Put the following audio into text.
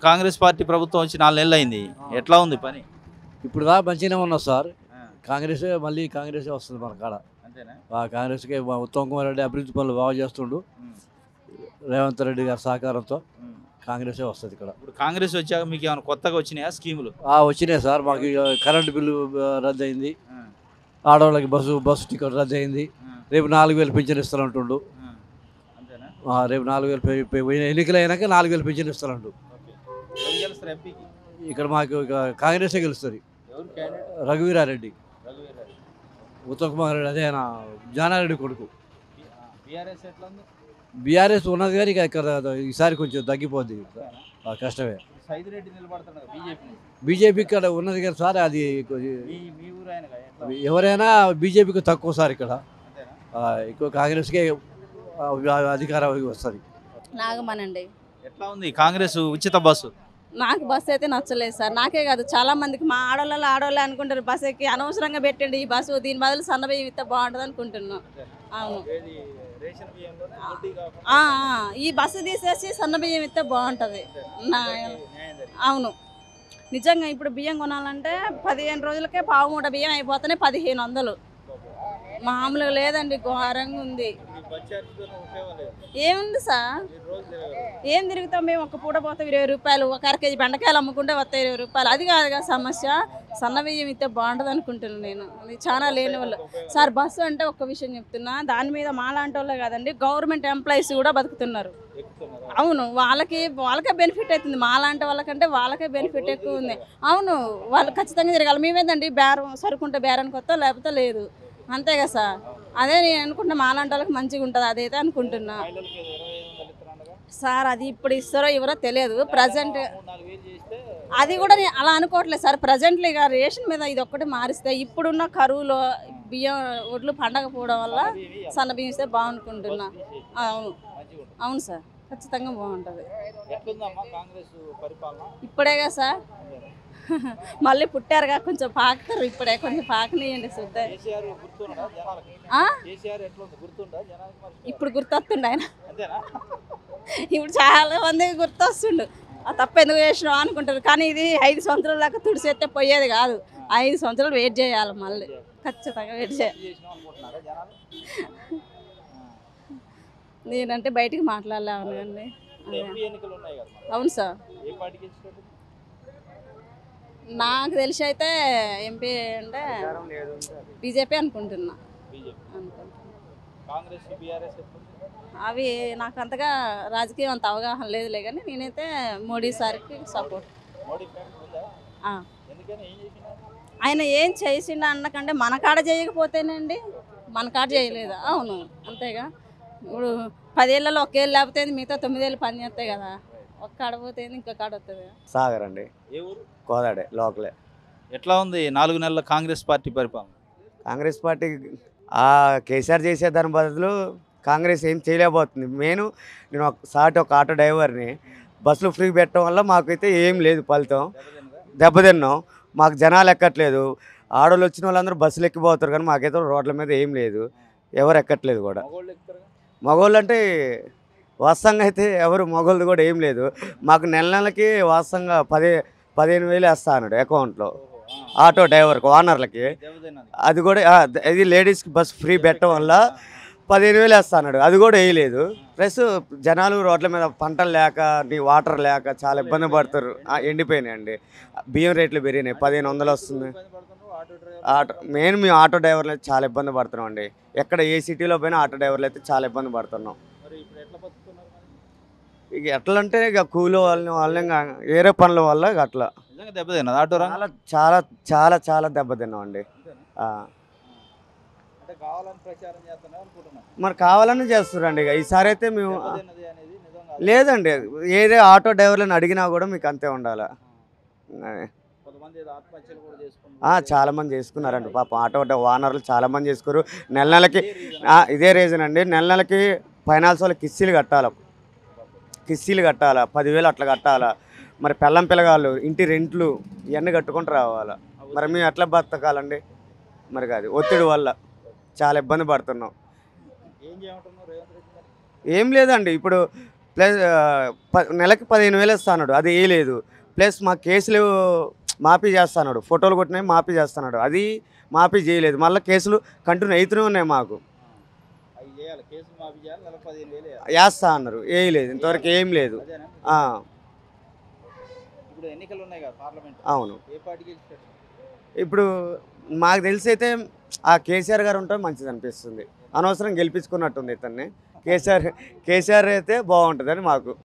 Congress party ప్రభుత్వం వచ్చి 4 నెలలు అయింది. ఎట్లా ఉంది పని? ఇప్పుడు దా మంచిగానే ఉన్నాం సార్. కాంగ్రెసే మళ్ళీ కాంగ్రెసే వస్తుంది మన కాడ. అంతేనా? కాంగ్రెస్కే ఉత్తమ్ కుమార్ రెడ్డి అభివృద్ధి పనులు బాగా చేస్తుండు. రేవంత్ రెడ్డి గారి సహకారంతో కాంగ్రెసే వస్తుంది ఇక్కడ. ఇప్పుడు కాంగ్రెస్ వచ్చాక మీకు ఏమైనా కొత్తగా వచ్చినాయా స్కీములు? వచ్చినాయి సార్. మాకు కరెంటు బిల్లు రద్దు అయింది. ఆడవాళ్ళకి బస్సు టికెట్ రద్దు అయింది. రేపు 4,000 పింఛన్ ఇస్తానంటుండు. రేపు 4,000 ఎన్నికలు అయినాక 4,000 పింఛన్ ఇస్తానంటు. ఇక్కడ మాకు కాంగ్రెసే గెలుస్తుంది. రఘువీరారెడ్డి, ఉత్తమ్ కుమార్ రెడ్డి, అదే ఆయన జానారెడ్డి కొడుకు. బీఆర్ఎస్ ఉన్నది కానీ ఇక్కడ ఈసారి కొంచెం తగ్గిపోద్ది. కష్టమే. బీజేపీ ఇక్కడ ఉన్నది కానీ సార్, అది ఎవరైనా బీజేపీకి తక్కువ సార్. ఇక్కడ ఎక్కువ కాంగ్రెస్కే అధికారం వస్తుంది. నాగమనండి. ఎట్లా ఉంది కాంగ్రెస్ ఉచిత బస్సు? నాకు బస్సు అయితే నచ్చలేదు సార్. నాకే కాదు, చాలా మందికి మా ఆడవాళ్ళే అనుకుంటారు బస్సు ఎక్కి అనవసరంగా పెట్టండి ఈ బస్సు, దీని బదులు సన్నబియ్యం ఇస్తే బాగుంటుంది అనుకుంటున్నాం. అవును, ఈ బస్సు తీసేసి సన్నబియ్యం ఇస్తే బాగుంటుంది. అవును, నిజంగా ఇప్పుడు బియ్యం కొనాలంటే 15 రోజులకే పావు మూట బియ్యం అయిపోతున్నాయి. 1,500 మామూలుగా లేదండి, ఘోరంగా ఉంది. ఏముంది సార్, ఏం తిరుగుతాం మేము? ఒక్క పూట పోతే 20 రూపాయలు, ఒక అరకేజీ బెండకాయలు అమ్ముకుంటే వస్తాయి 20 రూపాయలు. అది కాదుగా సమస్య. సన్న బియ్యం ఇస్తే బాగుంటుంది అనుకుంటున్నాను నేను. అది చాలా లేని వాళ్ళు సార్. బస్సు అంటే ఒక్క విషయం చెప్తున్నా, దాని మీద మాలాంటి వాళ్ళే కాదండి, గవర్నమెంట్ ఎంప్లాయీస్ కూడా బతుకుతున్నారు. అవును, వాళ్ళకే బెనిఫిట్ అవుతుంది. మాలాంటి వాళ్ళకంటే వాళ్ళకే బెనిఫిట్ ఎక్కువ ఉంది. అవును, వాళ్ళు ఖచ్చితంగా తిరగాలి. మేమేందండి బేరం సరుకుంటే బేరానికి వస్తా, లేకపోతే లేదు, అంతే కదా సార్. అదే నేను అనుకుంటున్నా, మాలాంటి వాళ్ళకి మంచిగా ఉంటుంది అదైతే అనుకుంటున్నా సార్. అది ఇప్పుడు ఇస్తారో ఇవరో తెలియదు. ప్రజెంట్ అది కూడా నేను అలా అనుకోవట్లేదు సార్. ప్రజెంట్లీ ఇక రేషన్ మీద ఇది ఒక్కటి మారిస్తే, ఇప్పుడున్న కరువులో బియ్యం ఒడ్లు పండకపోవడం వల్ల సన్న బియ్యం ఇస్తే బాగుంటున్నా. అవును, అవును సార్, ఖచ్చితంగా బాగుంటుంది. ఇప్పుడేగా సార్, మళ్ళీ పుట్టారుగా, కొంచెం పాకుతారు. ఇప్పుడే కొంచెం పాకనియండి చూద్దాం. ఇప్పుడు గుర్తొస్తుండు ఆయన. ఇప్పుడు చాలా మంది గుర్తొస్తుండు. తప్ప ఎందుకు చేసినావు అనుకుంటారు. కానీ ఇది 5 సంవత్సరాల దాకా తుడిసేస్తే పోయేది కాదు. 5 సంవత్సరాలు వెయిట్ చేయాలి. మళ్ళీ ఖచ్చితంగా వెయిట్ చేయాలి. నేనంటే బయటికి మాట్లాడలేము అండి. అవును సార్, నాకు తెలిసి అయితే ఎంపీ అంటే బీజేపీ అనుకుంటున్నా. అవి నాకు అంతగా రాజకీయం అంత అవగాహన లేదులే, కానీ నేనైతే మోడీ సార్కి సపోర్ట్. ఆయన ఏం చేసిండ అన్నకంటే మన కాడ చేయకపోతేనండి, మన కాడ చేయలేదు. అవును, అంతేగా. ఇప్పుడు 10 ఏళ్ళలో 1 ఏళ్ళు లేకపోతే మిగతా 9 ఏళ్ళు పని చేస్తాయి కదా. ఒక్క కాడ పోతే ఇంకో కాడ వస్తుంది. సాగర్ అండి, కోదాడే లోకలే. ఎట్లా ఉంది 4 నెలల కాంగ్రెస్ పార్టీ పరిపాలన? కాంగ్రెస్ పార్టీ కేసీఆర్ చేసే దాని బదులు కాంగ్రెస్ ఏం చేయలేకపోతుంది. నేను ఒక ఆటో డ్రైవర్ని. బస్సులు ఫ్రీ పెట్టడం వల్ల మాకైతే ఏం లేదు ఫలితం. దెబ్బతిన్నాం. మాకు జనాలు ఎక్కట్లేదు. ఆడోళ్ళు వచ్చిన వాళ్ళందరూ బస్సులు ఎక్కిపోతారు, కానీ మాకైతే రోడ్ల మీద ఏం లేదు, ఎవరు ఎక్కట్లేదు కూడా. మగవాళ్ళు అంటే వాస్తవంగా అయితే ఎవరు మగవాళ్ళది కూడా ఏం లేదు. మాకు నెలకి వాస్తవంగా 15,000 వేస్తా అన్నాడు అకౌంట్లో ఆటో డ్రైవర్కి, ఓనర్లకి. అది కూడా ఇది లేడీస్కి బస్ ఫ్రీ పెట్టడం వల్ల 15,000 వేస్తా అన్నాడు. అది కూడా వేయలేదు. ప్లస్ జనాలు రోడ్ల మీద పంటలు లేక, వాటర్ లేక చాలా ఇబ్బంది పడతారు. ఎండిపోయినాయండి. బియ్యం రేట్లు పెరిగినాయి. 1,500 వస్తుంది. మేము ఆటో డ్రైవర్లు అయితే చాలా ఇబ్బంది పడుతున్నాం అండి. ఎక్కడ ఏ సిటీలో పోయినా ఆటో డ్రైవర్లు అయితే చాలా ఇబ్బంది పడుతున్నాం. ఇక ఎట్లా అంటే ఇక కూలి వాళ్ళని వేరే పనుల వల్ల అట్లా దెబ్బతిన్నా చాలా చాలా చాలా దెబ్బతిన్నాం అండి. మరి కావాలని చేస్తున్నారండి. ఇక ఈసారి అయితే మేము లేదండి, ఏదే ఆటో డ్రైవర్లను అడిగినా కూడా మీకు అంతే ఉండాలి. చాలామంది చేసుకున్నారండి పాపం. ఆటో ఓనర్లు చాలామంది చేసుకున్నారు. నెలకి ఇదే రీజన్ అండి. నెలకి ఫైనాన్స్ వాళ్ళకి కిస్తీలు కట్టాలి. 10,000 అట్లా కట్టాలా. మరి పెళ్ళం పిల్లగాళ్ళు ఇంటి రెంట్లు ఇవన్నీ కట్టుకుంటూ రావాలా. మరి మేము ఎట్లా బతకాలండి? మరి కాదు, ఒత్తిడి వల్ల చాలా ఇబ్బంది పడుతున్నాం. ఏం లేదండి, ఇప్పుడు ప్లస్ నెలకి 15,000 ఇస్తాడు, అది వేయలేదు. ప్లస్ మా కేసులు మాఫీ చేస్తున్నాడు, ఫోటోలు కొట్టినవి మాఫీ చేస్తున్నాడు, అది మాఫీ చేయలేదు. మళ్ళీ కేసులు కంటిన్యూ అవుతూనే ఉన్నాయి మాకు. అవి చేయాలి, కేసులు మాఫీ చేయాలి, నెలకు 15,000 వేయాలి. వేస్తా అన్నారు, వేయలేదు, ఇంతవరకు ఏం లేదు. అదేనా? ఆ, ఇప్పుడు ఎన్నికలు ఉన్నాయి కదా పార్లమెంట్, అవును. ఏ పార్టీకి గెలిచారు? ఇప్పుడు మాకు తెలిసి అయితే ఆ కేసీఆర్ గారు ఉంటే మంచిది అనిపిస్తుంది. అనవసరం గెలిపించుకున్నట్టుంది ఇతన్ని. కేసీఆర్ అయితే బాగుంటుందని మాకు.